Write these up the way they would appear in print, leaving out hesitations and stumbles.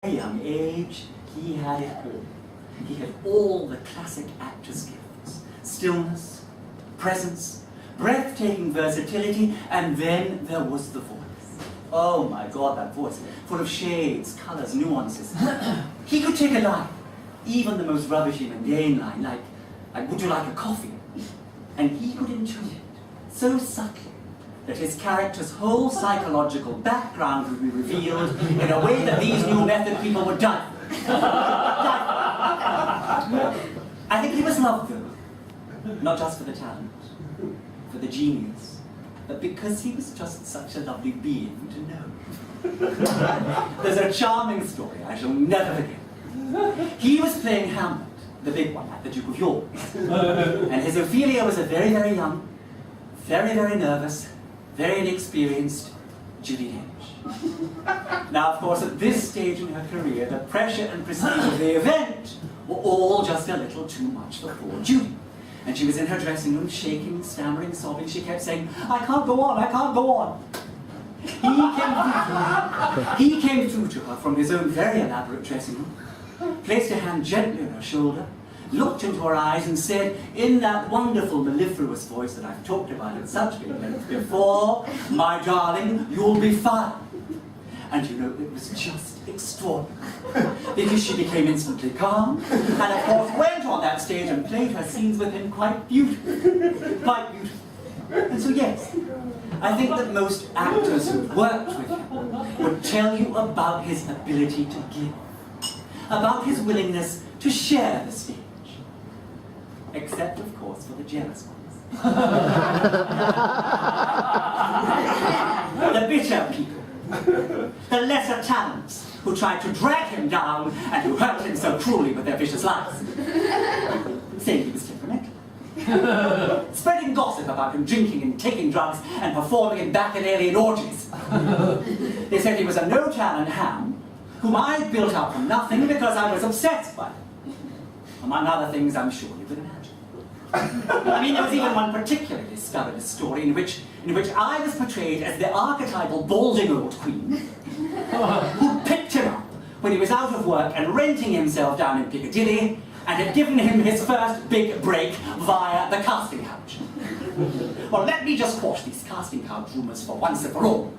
a young age, he had it all. He had all the classic actor's gifts. Stillness, presence, breathtaking versatility, and then there was the voice. Oh my God, that voice, full of shades, colours, nuances. He could take a line, even the most rubbishy mundane line, like, would you like a coffee? And he could intone it so subtly that his character's whole psychological background would be revealed in a way that these new method people would die. I think he was loved, though, not just for the talent, for the genius, but because he was just such a lovely being to know. There's a charming story I shall never forget. He was playing Hamlet, the big one, at the Duke of York, and his Ophelia was a very, very young, very, very nervous, very inexperienced Judy. Now, of course, at this stage in her career, the pressure and prestige of the event were all just a little too much for poor Judy. And she was in her dressing room, shaking, stammering, sobbing. She kept saying, I can't go on, I can't go on. He came through to her from his own very elaborate dressing room, placed a hand gently on her shoulder, looked into her eyes and said, in that wonderful mellifluous voice that I've talked about at such great length before, my darling, you'll be fine. And you know, it was just extraordinary, because she became instantly calm, and of course went on that stage and played her scenes with him quite beautifully, quite beautifully. And so yes, I think that most actors who worked with him would tell you about his ability to give, about his willingness to share the stage. Except, of course, for the jealous ones. The bitter people. The lesser talents who tried to drag him down and who hurt him so cruelly with their vicious lies. Saying he was temperamental. Spreading gossip about him drinking and taking drugs and performing in bacchanalian orgies. They said he was a no-talent ham whom I built up from nothing because I was obsessed by him. Among other things, I'm sure you can imagine. I mean, there was even one particularly scurrilous story in which I was portrayed as the archetypal balding old queen who picked him up when he was out of work and renting himself down in Piccadilly and had given him his first big break via the casting couch. Well, let me just quash these casting couch rumours for once and for all.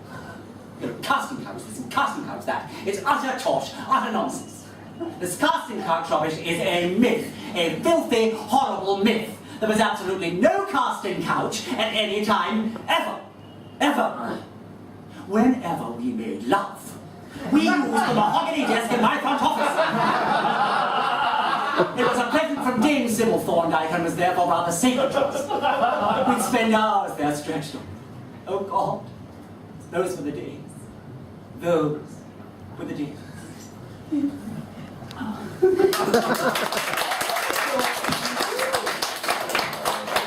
You know, casting couch this and casting couch that. It's utter tosh, utter nonsense. This casting couch rubbish is a myth, a filthy, horrible myth. There was absolutely no casting couch at any time, ever, ever. Whenever we made love, we used the mahogany desk in my front office. It was a present from Dame Sybil Thorndike and was therefore rather sacred to us. We'd spend hours there stretched on. Oh God, those were the days. Those were the days.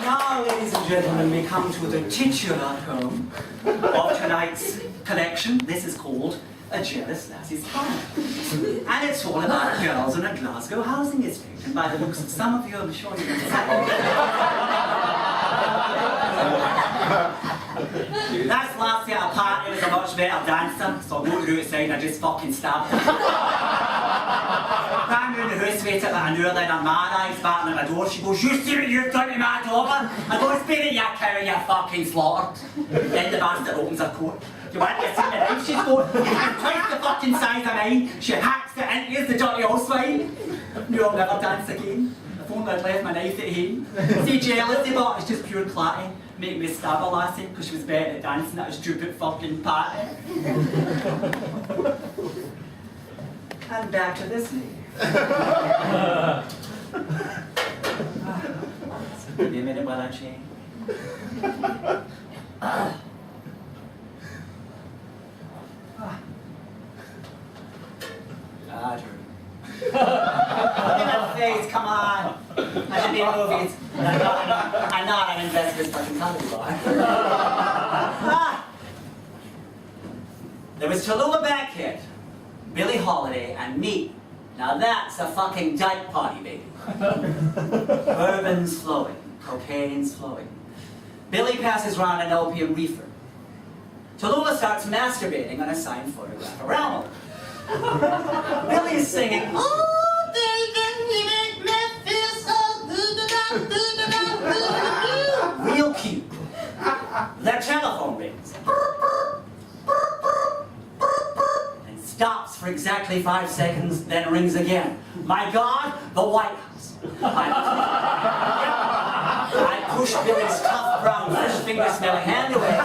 Now, ladies and gentlemen, we come to the titular poem of tonight's collection. This is called A Jealous Lassie's Poem. And it's all about girls in a Glasgow housing estate. And by the looks of some of you, I'm sure you can say. That's Lassie at a party was a much better dancer, so I won't go outside and I just fucking stabbed her. Ran round the house with it like an hour, then a man eyes batting at my door. She goes, you see what you've done to my daughter? I go, spare it, you cow, you fucking slaughtered. Then the bastard opens her coat. You want to see the knife she's got? It's twice the fucking size of mine. She hacks it into us, the dirty old swine. No, I'll never dance again. If only I'd left my knife at home. See, jealousy, but it's just pure clatty. Make me stab her Lassie because she was better at dancing at a stupid fucking party. And back to this lady. Give me a minute while I change. Drew. Look at that face, come on. I should be in movies. I'm not an investor's fucking comedy bar. There was Tallulah Bankhead, Billie Holiday, and me. Now that's a fucking dyke party, baby. Bourbon's flowing, cocaine's flowing. Billie passes round an opium reefer. Tallulah starts masturbating on a signed photograph around her. Billy's singing, oh, baby, you make me feel so good. Real cute. Their telephone rings. And stops for exactly 5 seconds, then rings again. My God, the White House. I push Billy's tough brown fish finger smelling hand away.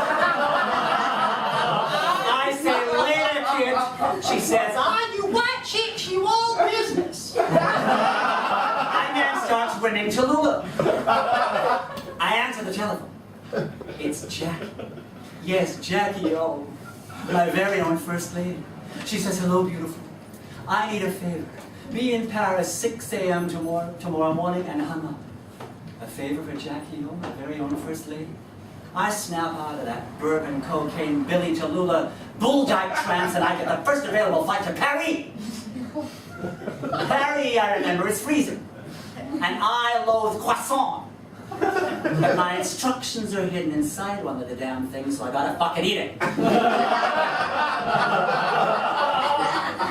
I say, later, kid. She says, you white chicks, you old business. My man starts ringing Tallulah. I answer the telephone. It's Jackie. Yes, Jackie, oh, my very own first lady. She says, hello, beautiful. I need a favor. Be in Paris 6 a.m. tomorrow morning and hung up. A favor for Jackie, oh, my very own first lady. I snap out of that bourbon, cocaine, Billy Tallulah, bull dyke trance, and I get the first available flight to Paris. Paris, I remember, is freezing. And I loathe croissant. But my instructions are hidden inside one of the damn things, so I gotta fucking eat it.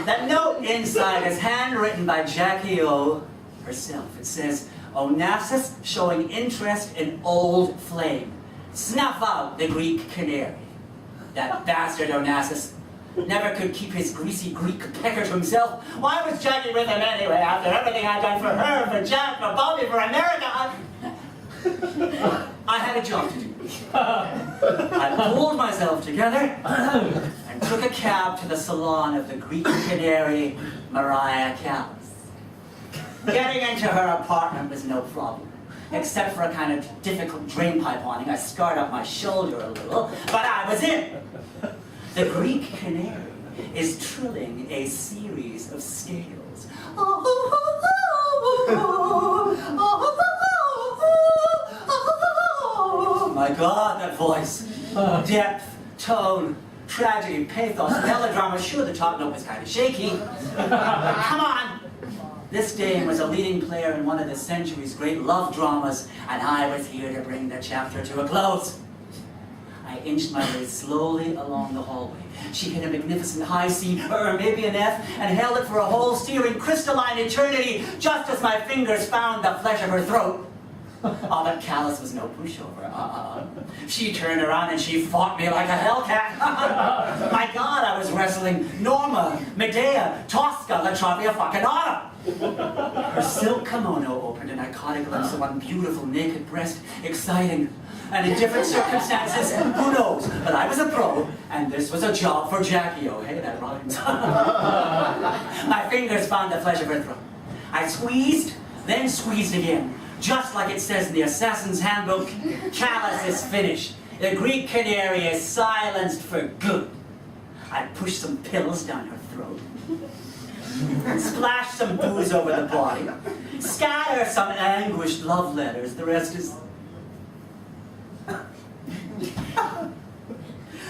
The note inside is handwritten by Jackie O herself. It says, Onassis showing interest in old flame. Snuff out the Greek canary. That bastard Onassis never could keep his greasy Greek pecker to himself. Why was Jackie with him anyway, after everything I'd done for her, for Jack, for Bobby, for America? I had a job to do. I pulled myself together and took a cab to the salon of the Greek canary, Mariah Callas. Getting into her apartment was no problem, except for a kind of difficult drainpipe awning. I scarred up my shoulder a little, but I was in. The Greek canary is trilling a series of scales. My God, that voice. Depth, tone, tragedy, pathos, melodrama. Sure, the top note was kind of shaky. Come on. This dame was a leading player in one of the century's great love dramas, and I was here to bring the chapter to a close. I inched my way slowly along the hallway. She hit a magnificent high C, or maybe an F, and held it for a whole steering crystalline eternity, just as my fingers found the flesh of her throat. Oh, but Callas was no pushover. She turned around and she fought me like a hellcat. My God, I was wrestling Norma, Medea, Tosca, Latravia fucking Autumn. Her silk kimono opened and I caught a glimpse of one beautiful naked breast, exciting. And in different circumstances, who knows? But I was a pro, and this was a job for Jackie. Oh, hey, that rhymes. My fingers found the flesh of her throat. I squeezed, then squeezed again. Just like it says in the Assassin's Handbook, Callas is finished. The Greek canary is silenced for good. I pushed some pills down her throat. Splash some booze over the body. Scatter some anguished love letters. The rest is...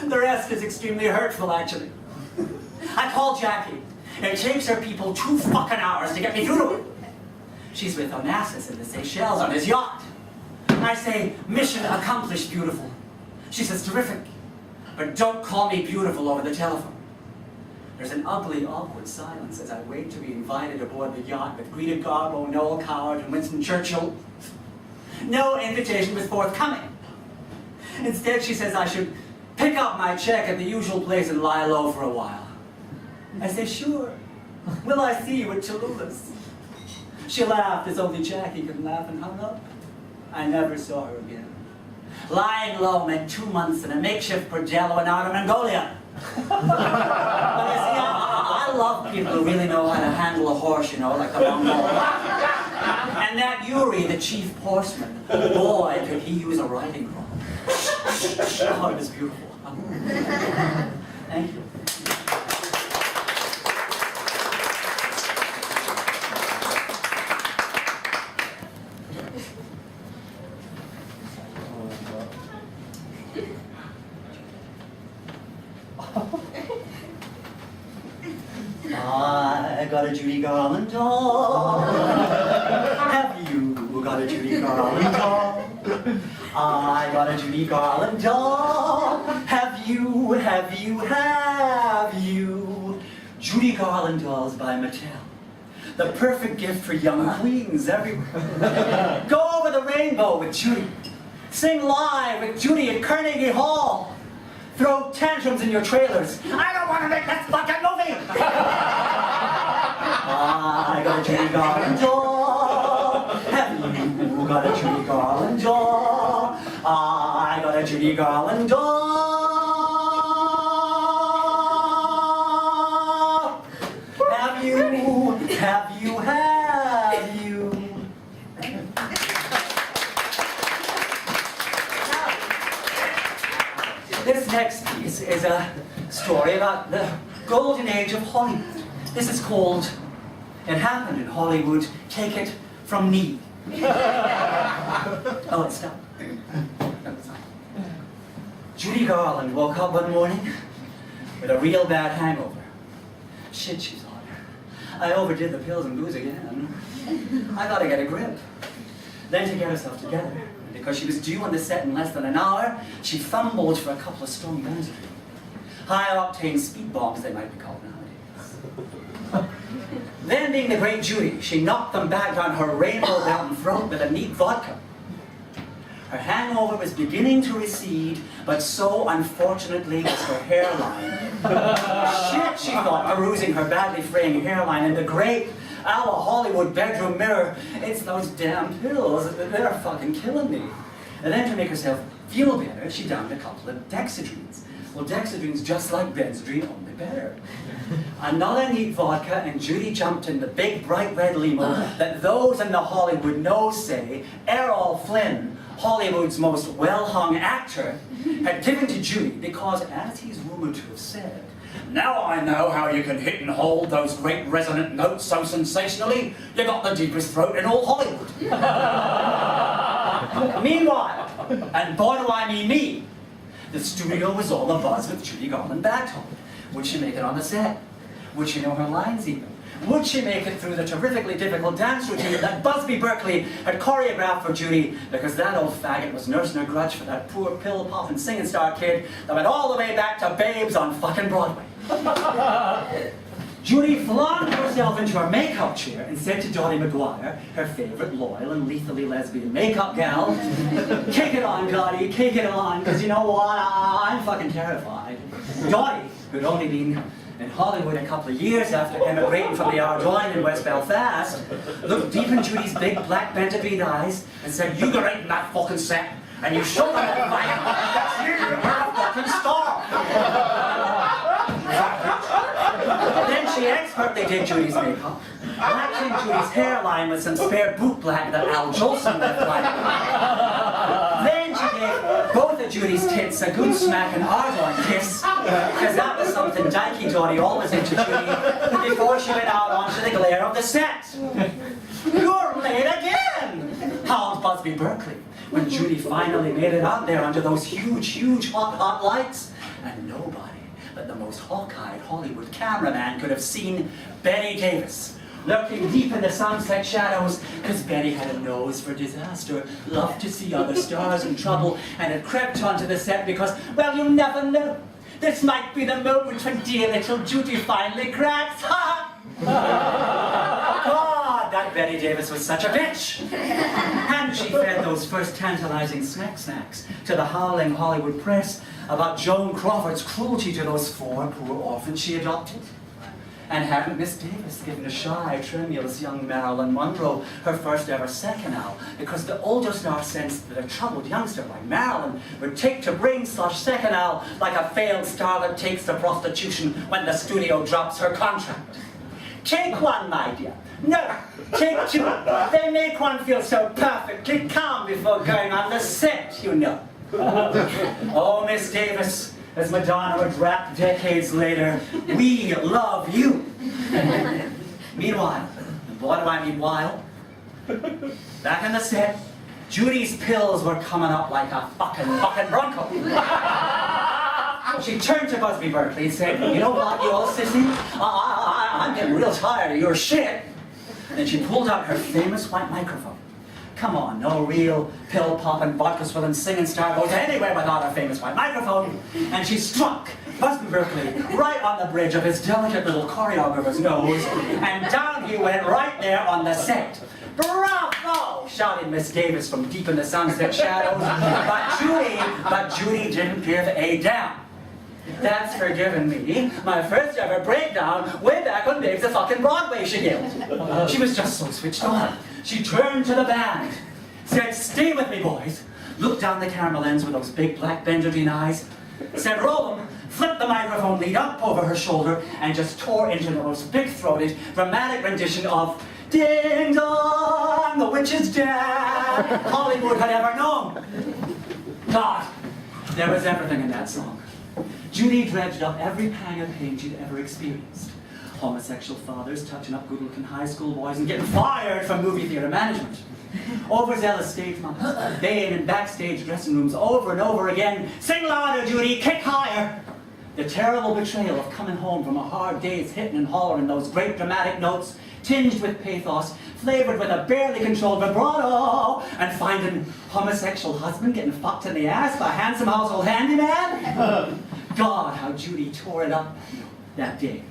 The rest is extremely hurtful, actually. I called Jackie. It takes her people 2 fucking hours to get me through to her. She's with Onassis in the Seychelles on his yacht. I say, mission accomplished, beautiful. She says, terrific. But don't call me beautiful over the telephone. There's an ugly, awkward silence as I wait to be invited aboard the yacht with Greta Garbo, Noel Coward, and Winston Churchill. No invitation was forthcoming. Instead, she says I should pick up my check at the usual place and lie low for a while. I say, sure. Will I see you at Tallulah's? She laughed as only Jackie could laugh and hung up. I never saw her again. Lying low meant 2 months in a makeshift bordello in outer Mongolia. But you see, I love people who really know how to handle a horse, you know, like a Mongol. And that Yuri, the chief horseman, boy, could he use a riding crop. Oh, it was beautiful. Thank you. I got a Judy Garland doll. Have you got a Judy Garland doll? I got a Judy Garland doll. Have you? Judy Garland dolls by Mattel. The perfect gift for young queens everywhere. Go over the rainbow with Judy. Sing live with Judy at Carnegie Hall. Throw tantrums in your trailers. I don't want to make this fucking movie! I got a Judy Garland doll. Have you got a Judy Garland doll? I got a Judy Garland doll. Have you? This next piece is a story about the golden age of Hollywood. This is called It Happened in Hollywood, Take It From Me. Oh, it's stopped. Judy Garland woke up one morning with a real bad hangover. Shit, she's on. I overdid the pills and booze again. I gotta get a grip. Then to get herself together, because she was due on the set in less than an hour, she fumbled for a couple of strong guns. High-octane speed bombs, they might be called nowadays. Then, being the great Judy, she knocked them back down her rainbow-bound throat with a neat vodka. Her hangover was beginning to recede, but so, unfortunately, was her hairline. Shit, she thought, perusing her badly fraying hairline in the great our Hollywood bedroom mirror. It's those damn pills. They're fucking killing me. And then to make herself feel better, she downed a couple of Dexedrines. Well, Dexedrine's just like Benzedrine, only better. Another neat vodka, and Judy jumped in the big, bright red limo that those in the Hollywood knows say Errol Flynn, Hollywood's most well-hung actor, had given to Judy because, as he's rumored to have said, now I know how you can hit and hold those great resonant notes so sensationally, you got the deepest throat in all Hollywood. Meanwhile, and boy do I mean me, the studio was all abuzz with Judy Garland back home. Would she make it on the set? Would she know her lines even? Would she make it through the terrifically difficult dance routine that Busby Berkeley had choreographed for Judy, because that old faggot was nursing her grudge for that poor pill-popping singing star kid that went all the way back to Babes on fucking Broadway. Judy flung herself into her makeup chair and said to Dottie McGuire, her favorite loyal and lethally lesbian makeup gal, "Kick it on, Dottie, kick it on, because you know what, I'm fucking terrified." Dottie, who'd only been in Hollywood a couple of years after emigrating from the Ardroyne in West Belfast, looked deep in Judy's big black Benzedrine eyes and said, "You go right in that fucking set, and you show them that fire, that's you, you're a fucking star." Then she expertly did Judy's makeup, matching Judy's hairline with some spare boot black that Al Jolson left lying. Then she gave both of Judy's tits a good smack and Ardroyne kiss, because that was something dykey Dottie always into Judy before she went out onto the glare of the set. "You're late again!" howled Busby Berkeley, when Judy finally made it out there under those huge, hot lights, and nobody but the most hawk-eyed Hollywood cameraman could have seen Betty Davis, lurking deep in the sunset shadows, because Betty had a nose for disaster, loved to see other stars in trouble, and had crept onto the set because, well, you never know. This might be the moment when dear little Judy finally cracks. Ha! God, that Betty Davis was such a bitch. And she fed those first tantalizing snacks to the howling Hollywood press about Joan Crawford's cruelty to those 4 poor orphans she adopted. And hadn't Miss Davis given a shy, tremulous young Marilyn Monroe her first ever second-owl, because the older star sensed that a troubled youngster like Marilyn would take to brain/second-owl like a failed starlet takes to prostitution when the studio drops her contract. Take one, my dear. No, take 2. They make one feel so perfectly calm before going on the set, you know. Oh, Miss Davis, as Madonna would rap decades later, we love you. Meanwhile, and boy do I mean while, back in the set, Judy's pills were coming up like a fucking bronco. She turned to Busby Berkeley and said, "You know what, you old sissy? I'm getting real tired of your shit." And then she pulled out her famous white microphone. Come on, no real pill-popping, vodka-swilling singing star goes anywhere without her famous white microphone. And she struck Busby Berkeley, right on the bridge of his delicate little choreographer's nose, and down he went right there on the set. "Bravo!" shouted Miss Davis from deep in the sunset shadows, but Judy didn't give a damn. That's forgiven me. My first ever breakdown way back on Dave's fucking Broadway, she yelled. She was just so switched on. She turned to the band, said, "Stay with me, boys." Looked down the camera lens with those big black Benjadine eyes, said, "Roll them," flipped the microphone lead up over her shoulder, and just tore into the most big-throated, dramatic rendition of "Ding Dong, the Witch is Dead" Hollywood had ever known. God, there was everything in that song. Judy dredged up every pang of pain she'd ever experienced. Homosexual fathers touching up good-looking high school boys and getting fired from movie theater management. Overzealous stage moms, baying in backstage dressing rooms over and over again, "Sing louder, Judy, kick higher!" The terrible betrayal of coming home from a hard day's hitting and hollering those great dramatic notes, tinged with pathos, flavored with a barely controlled vibrato, and finding homosexual husband getting fucked in the ass by a handsome household handyman. God, how Judy tore it up that day.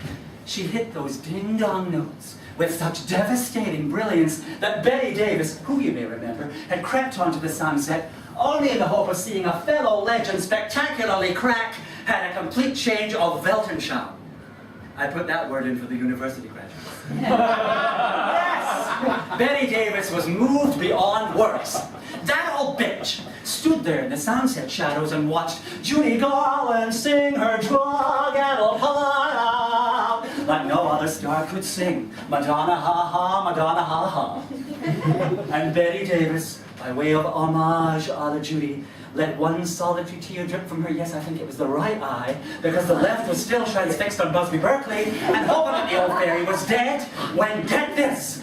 She hit those ding-dong notes with such devastating brilliance that Betty Davis, who you may remember, had crept onto the sunset only in the hope of seeing a fellow legend spectacularly crack, had a complete change of Weltanschauung. I put that word in for the university graduates. Yes! Betty Davis was moved beyond words. That old bitch stood there in the sunset shadows and watched Judy Garland sing her drug-addled heart out like no other star could sing. Madonna ha-ha, Madonna ha-ha. And Betty Davis, by way of homage à la Judy, let one solitary tear drip from her, yes, I think it was the right eye, because the left was still transfixed on Busby Berkeley, and hoping that the old fairy was dead, when, get this,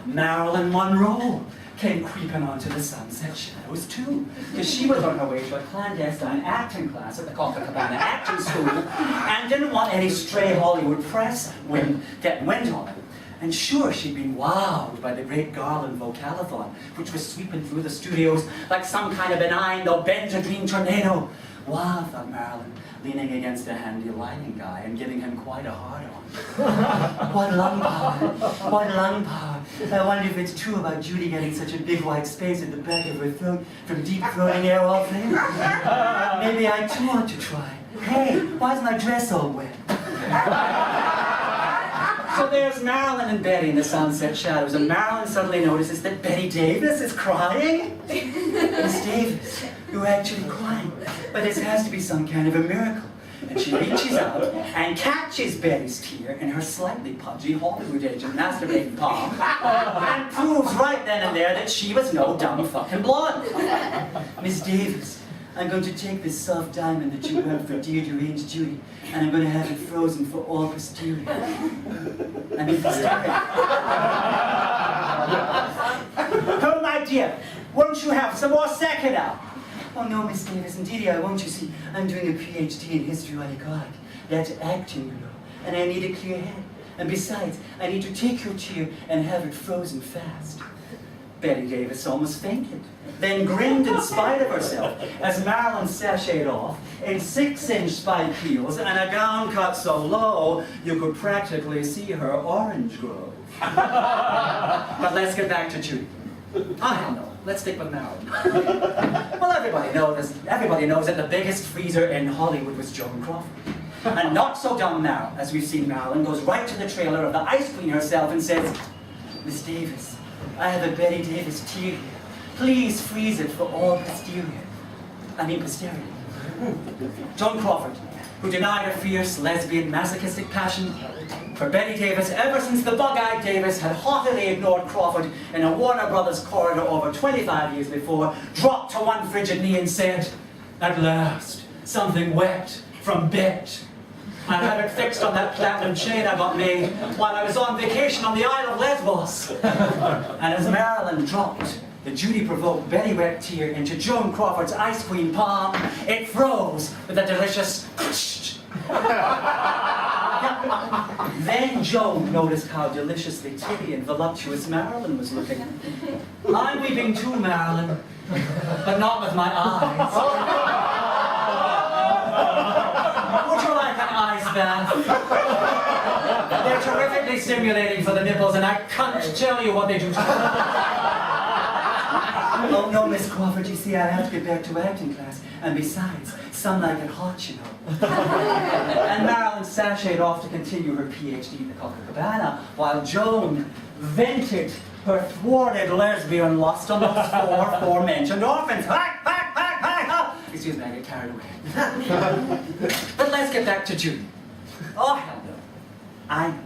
Marilyn Monroe came creeping onto the sunset shadows too, because she was on her way to a clandestine acting class at the Copacabana Acting School, and didn't want any stray Hollywood press getting wind on it. And sure, she'd been wowed by the great Garland vocalathon, which was sweeping through the studios like some kind of benign, no Benjadine tornado. Wow, thought Marilyn, leaning against a handy lighting guy and giving him quite a hard-on. What lung power, what lung power. I wonder if it's true about Judy getting such a big white space at the back of her throat from deep-throating air all things. Maybe I too want to try. Hey, why's my dress all wet? So there's Marilyn and Betty in the sunset shadows, and Marilyn suddenly notices that Betty Davis is crying. Miss Davis, you're actually crying, but this has to be some kind of a miracle. And she reaches out and catches Betty's tear in her slightly pudgy Hollywood agent masturbating palm, and proves right then and there that she was no dumb fucking blonde. Miss Davis, I'm going to take this soft diamond that you wear for dear deranged Judy, and I'm going to have it frozen for all posterior. I mean posterior. Oh, my dear, won't you have some more second out? Oh, no, Miss Davis, indeed I won't. You see, I'm doing a PhD in histrionic art. That's acting, you know, and I need a clear head. And besides, I need to take your tear and have it frozen fast. Betty Davis almost fainted, then grinned in spite of herself as Marilyn sashayed off in 6-inch spike heels and a gown cut so low you could practically see her orange grove. But let's get back to Judy. I don't know. Let's stick with Marilyn. Well, everybody knows that the biggest freezer in Hollywood was Joan Crawford. And not so dumb now, as we've seen Marilyn, goes right to the trailer of the ice queen herself and says, "Miss Davis, I have a Betty Davis tear here. Please freeze it for all posterity." Joan Crawford, who denied her fierce, lesbian, masochistic passion for Betty Davis ever since the bug-eyed Davis had haughtily ignored Crawford in a Warner Brothers corridor over 25 years before, dropped to one frigid knee and said, "At last, something wet from Bet. I had it fixed on that platinum chain I got made while I was on vacation on the Isle of Lesbos." And as Marilyn dropped the Judy-provoked Betty wet tear into Joan Crawford's ice queen palm, it froze with a delicious Then Joan noticed how deliciously titty and voluptuous Marilyn was looking. "I'm weeping too, Marilyn, but not with my eyes. Would bath. They're terrifically stimulating for the nipples, and I can't tell you what they do to them. Oh no, Miss Crawford, you see, I have to get back to acting class. And besides, some like it hot, you know. And Marilyn sashayed off to continue her PhD in the Copacabana, while Joan vented her thwarted lesbian lust on those four aforementioned orphans. Excuse me, I get carried away. But let's get back to Judy. Oh, hell no. I know.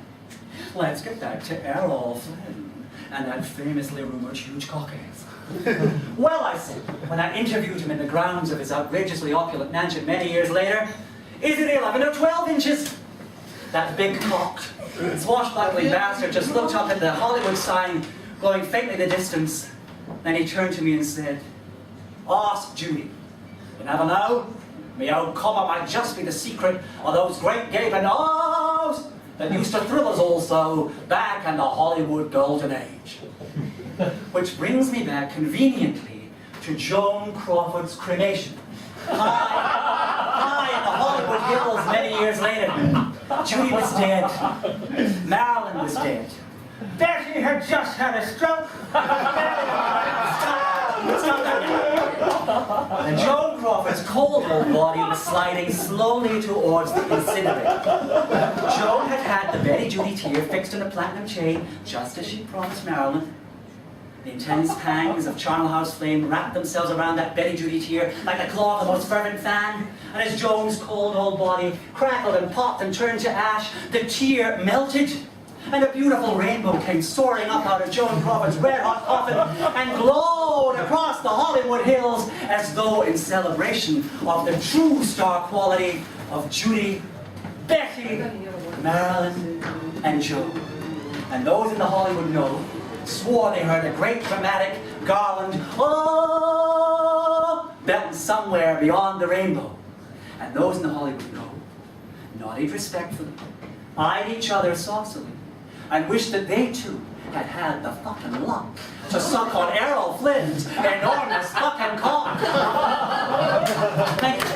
Let's get back to Errol Flynn and that famously rumored huge cockhead. Well, I said, when I interviewed him in the grounds of his outrageously opulent mansion many years later, is it 11 or 12 inches? That big cock, swashbuckling bastard just looked up at the Hollywood sign, glowing faintly in the distance. Then he turned to me and said, ask Judy. You never know, me old comma might just be the secret of those great gaping O's that used to thrill us all so back in the Hollywood golden age. Which brings me back conveniently to Joan Crawford's cremation. High in the Hollywood hills many years later. Judy was dead. Marilyn was dead. Betty had just had a stroke. And Joan Crawford's cold old body was sliding slowly towards the incinerator. Joan had had the Betty Judy tear fixed in a platinum chain, just as she promised Marilyn. The intense pangs of charnel house flame wrapped themselves around that Betty Judy tear like the claw of the most fervent fan. And as Joan's cold old body crackled and popped and turned to ash, the tear melted. And a beautiful rainbow came soaring up out of Joan Crawford's red-hot coffin and glowed across the Hollywood hills as though in celebration of the true star quality of Judy, Betty, Marilyn, and Joan. And those in the Hollywood know swore they heard a great dramatic Garland, oh, belting somewhere beyond the rainbow. And those in the Hollywood know nodded respectfully, eyed each other saucily, and wished that they too had had the fucking luck to suck on Errol Flynn's enormous fucking cock. Thank you.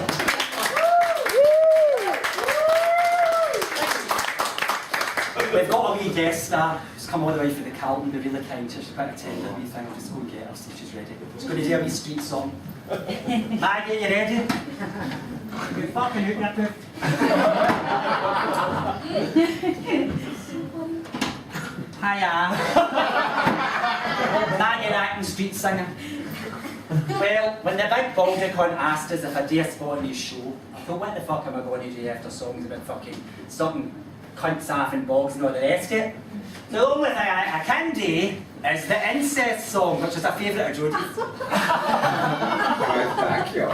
We've got a wee guest star who's come all the way from the Carlton, they're really kind to her. She's quite attentive, we think. Just go and get her, see if she's ready. She's going to do a wee street song. Maggie, you ready? You fucking hoot that bit. Hiya. Maggie acting street singer. Well, when the big Baldicon asked us if I dare spot on his show, I thought, what the fuck am I going to do after songs about fucking something cunts off and bogs and all the rest of it? The only thing I can do is the Incest Song, which is a favourite of Judy's. Thank you.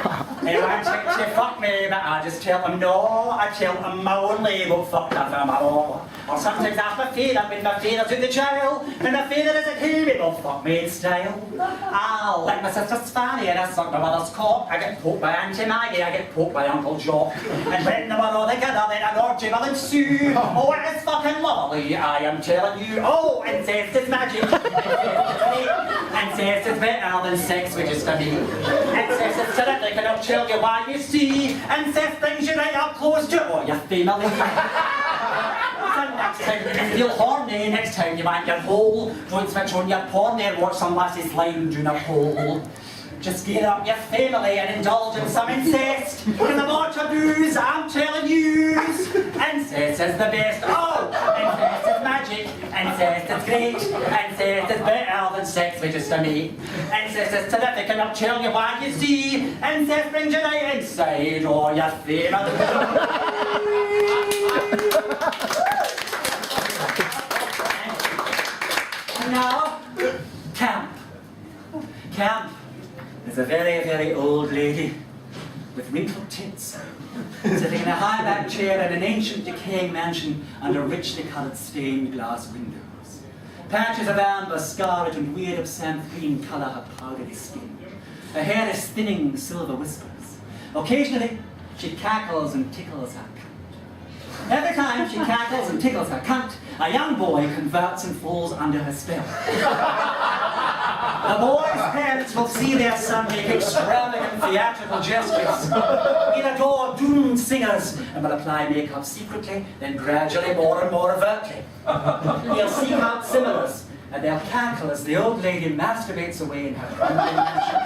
Anyway, she fuck me, but I just tell them no, I tell them my own label fucked up them at all. Or sometimes ask my father when my father's in the jail, and my father is a baby, they'll fuck me in style. I'll like my sister's Fanny and I suck my mother's cock, I get poked by Auntie Maggie, I get poked by Uncle Jock. And when they were all together, then an orgy will ensue. Oh, it is fucking lovely, I am telling you. Oh, incest is magic. Incest is better than sex, which is for me. Incest is terrific, and I'll tell you why, you see. Incest brings you right up close to all your family. So next time you feel horny, next time you want your hole, don't switch on your porn and watch some lassie's lounge in a hole. Just gear up your family and indulge in some incest. Because the more taboos, I'm telling you, incest is the best. Oh, incest is magic. Incest is great. Incest is better than sex, which is for me. Incest is terrific, and I'll tell you why, you see. Incest brings you right inside all your family. And now, camp. Camp. There's a very, very old lady with wrinkled tits sitting in a high-back chair in an ancient decaying mansion under richly coloured stained glass windows. Patches of amber, scarlet and weird absinthe green colour her powdery skin. Her hair is thinning silver whispers. Occasionally, she cackles and tickles her cunt. Every time she cackles and tickles her cunt, a young boy converts and falls under her spell. The boys' parents will see their son make extravagant theatrical gestures. He'll adore doomed singers and will apply makeup secretly, then gradually more and more overtly. He'll seek out similars, and they'll cackle as the old lady masturbates away in her crumbling mansion.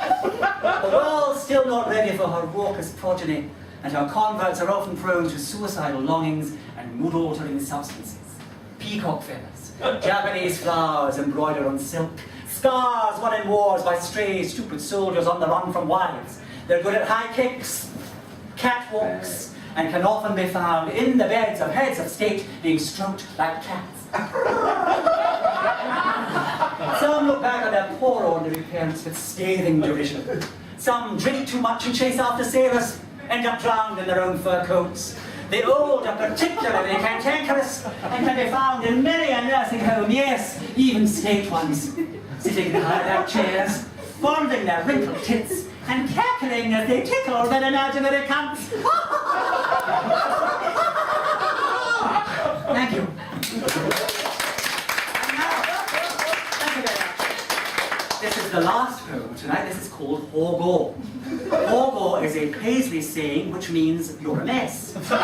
The world's still not ready for her raucous progeny, and her converts are often prone to suicidal longings and mood-altering substances. Peacock feathers, Japanese flowers embroidered on silk, scars won in wars by stray, stupid soldiers on the run from wives. They're good at high kicks, catwalks, and can often be found in the beds of heads of state being stroked like cats. Some look back on their poor ordinary parents with scathing derision. Some drink too much and chase after sailors, end up drowned in their own fur coats. The old are particularly cantankerous and can be found in many a nursing home, yes, even state ones, sitting in high-back chairs, fondling their wrinkled tits, and cackling as they tickle their imaginary cunts. Thank you. And now, thank you very much. This is the last poem tonight. This is called Haw-Gaw. Haw-Gaw is a Paisley saying which means you're a mess. You're a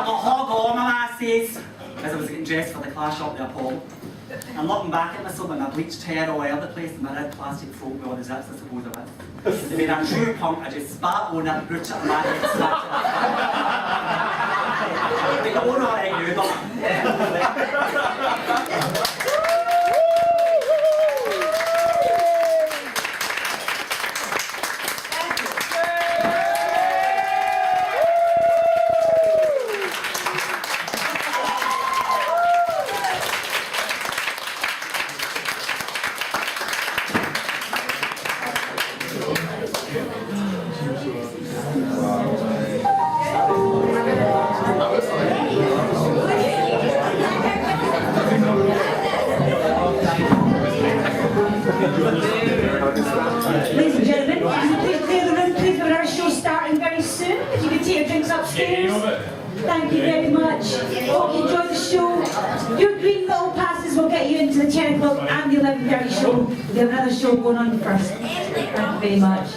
Haw-Gaw, my lasses. As I was getting dressed for the class up there, Paul. I'm looking back at myself in my bleached hair all over the place in my red plastic folk with I suppose I was. I mean, I'm true punk, I just spat on that brooch up my head, slapped it. They go on alright, you know. Ladies and gentlemen, can you please clear the room, please, for our show starting very soon? If you could take your drinks upstairs. Thank you very much. Hope you enjoyed the show. Your green little passes will get you into the 10 o'clock and the 11:30 show. We have another show going on first. Thank you very much.